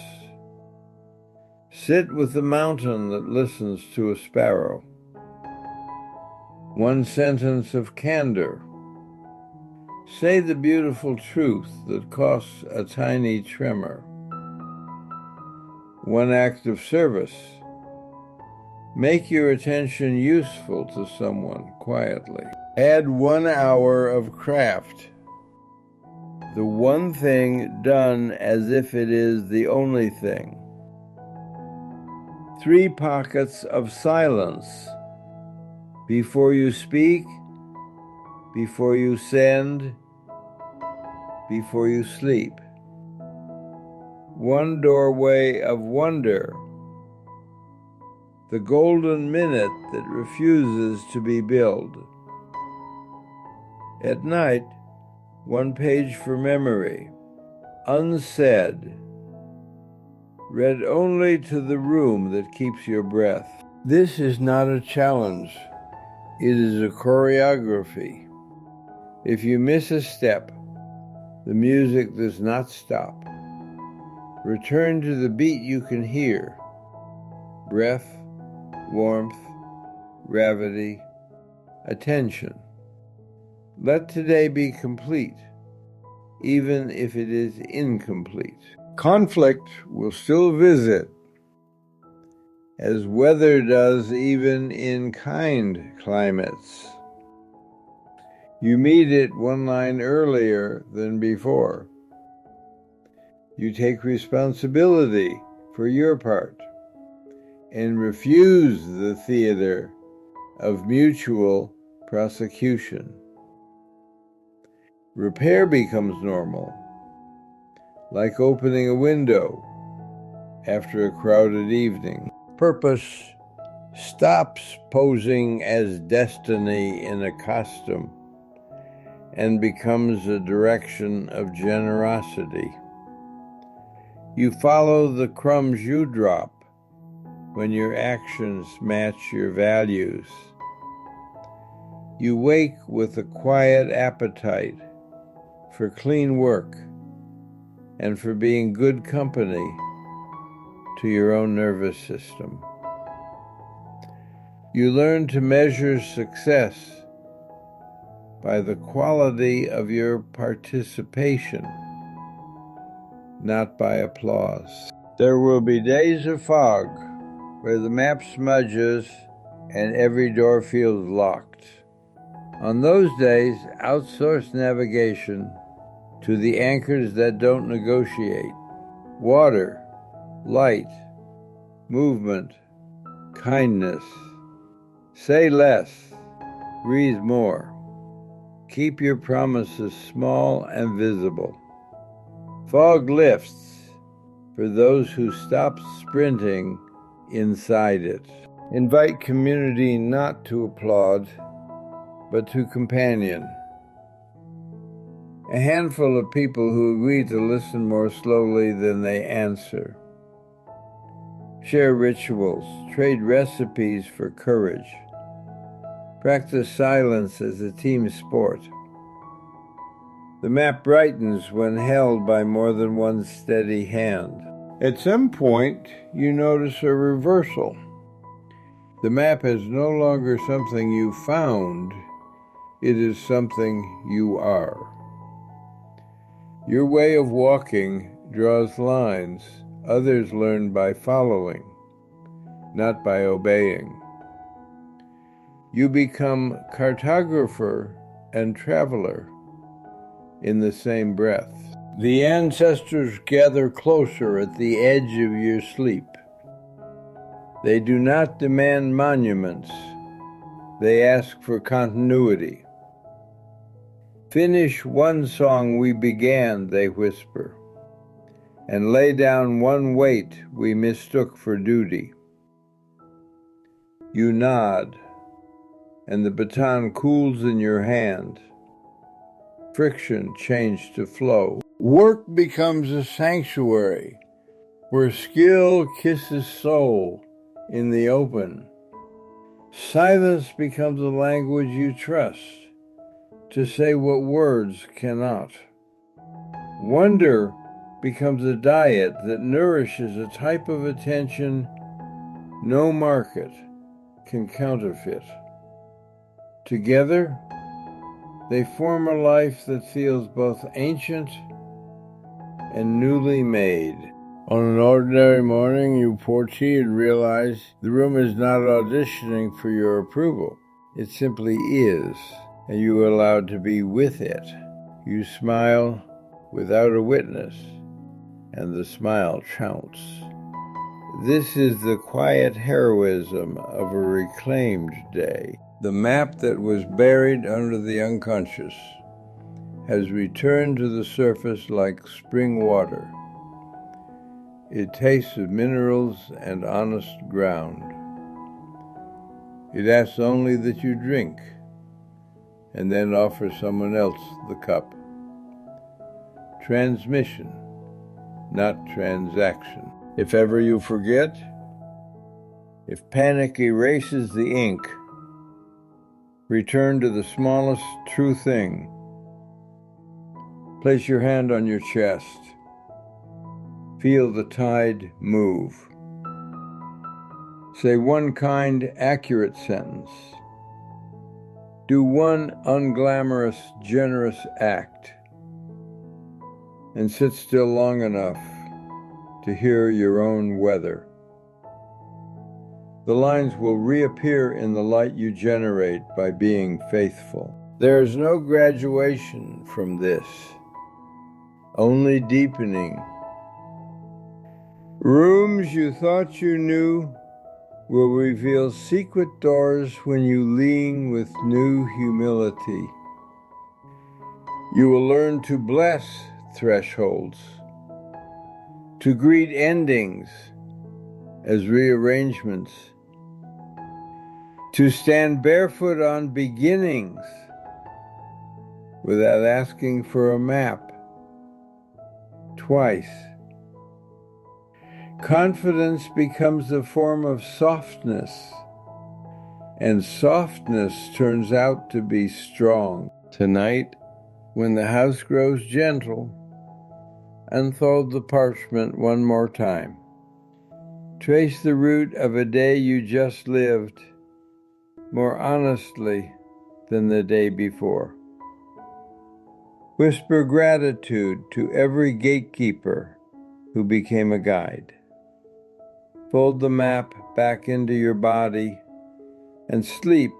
Sit with the mountain that listens to a sparrow. One sentence of candor. Say the beautiful truth that costs a tiny tremor. One act of service. Make your attention useful to someone quietly. Add 1 hour of craft. The one thing done as if it is the only thing. 3 pockets of silence. Before you speak, before you send, before you sleep. 1 doorway of wonder. The golden minute that refuses to be billed. At night, 1 page for memory, unsaid, read only to the room that keeps your breath. This is not a challenge. It is a choreography. If you miss a step, the music does not stop. Return to the beat you can hear. Breath, warmth, gravity, attention. Let today be complete, even if it is incomplete. Conflict will still visit, as weather does even in kind climates. You meet it 1 line earlier than before. You take responsibility for your part and refuse the theater of mutual prosecution. Repair becomes normal, like opening a window after a crowded evening. Purpose stops posing as destiny in a costume and becomes a direction of generosity. You follow the crumbs you drop when your actions match your values. You wake with a quiet appetite for clean work and for being good company to your own nervous system. You learn to measure success by the quality of your participation, not by applause. There will be days of fog where the map smudges and every door feels locked. On those days, outsource navigation to the anchors that don't negotiate. Water, light, movement, kindness. Say less, breathe more. Keep your promises small and visible. Fog lifts for those who stop sprinting inside it. Invite community not to applaud, but to companion. A handful of people who agree to listen more slowly than they answer. Share rituals, trade recipes for courage. Practice silence as a team sport. The map brightens when held by more than one steady hand. At some point, you notice a reversal. The map is no longer something you found, it is something you are. Your way of walking draws lines others learn by following, not by obeying. You become cartographer and traveler in the same breath. The ancestors gather closer at the edge of your sleep. They do not demand monuments. They ask for continuity. Finish one song we began, they whisper, and lay down one weight we mistook for duty. You nod, and the baton cools in your hand. Friction changed to flow. Work becomes a sanctuary where skill kisses soul in the open. Silence becomes a language you trust to say what words cannot. Wonder becomes a diet that nourishes a type of attention no market can counterfeit. Together, they form a life that feels both ancient and newly made. On an ordinary morning, you pour tea and realize the room is not auditioning for your approval. It simply is, and you are allowed to be with it. You smile without a witness, and the smile counts. This is the quiet heroism of a reclaimed day. The map that was buried under the unconscious has returned to the surface like spring water. It tastes of minerals and honest ground. It asks only that you drink, and then offer someone else the cup. Transmission, not transaction. If ever you forget, if panic erases the ink, return to the smallest true thing. Place your hand on your chest. Feel the tide move. Say one kind, accurate sentence. Do one unglamorous, generous act. And sit still long enough to hear your own weather. The lines will reappear in the light you generate by being faithful. There is no graduation from this, only deepening. Rooms you thought you knew will reveal secret doors when you lean with new humility. You will learn to bless thresholds, to greet endings as rearrangements, to stand barefoot on beginnings without asking for a map twice. Confidence becomes a form of softness, and softness turns out to be strong. Tonight, when the house grows gentle, unfold the parchment one more time. Trace the route of a day you just lived more honestly than the day before. Whisper gratitude to every gatekeeper who became a guide. Fold the map back into your body and sleep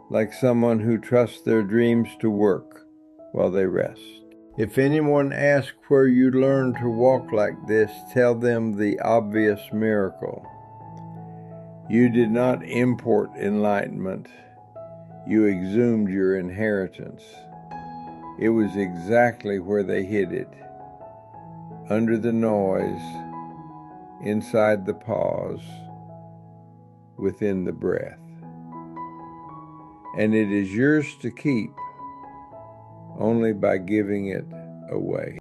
like someone who trusts their dreams to work while they rest. If anyone asks where you learned to walk like this, tell them the obvious miracle. You did not import enlightenment. You exhumed your inheritance. It was exactly where they hid it, under the noise, inside the pause, within the breath. And it is yours to keep only by giving it away.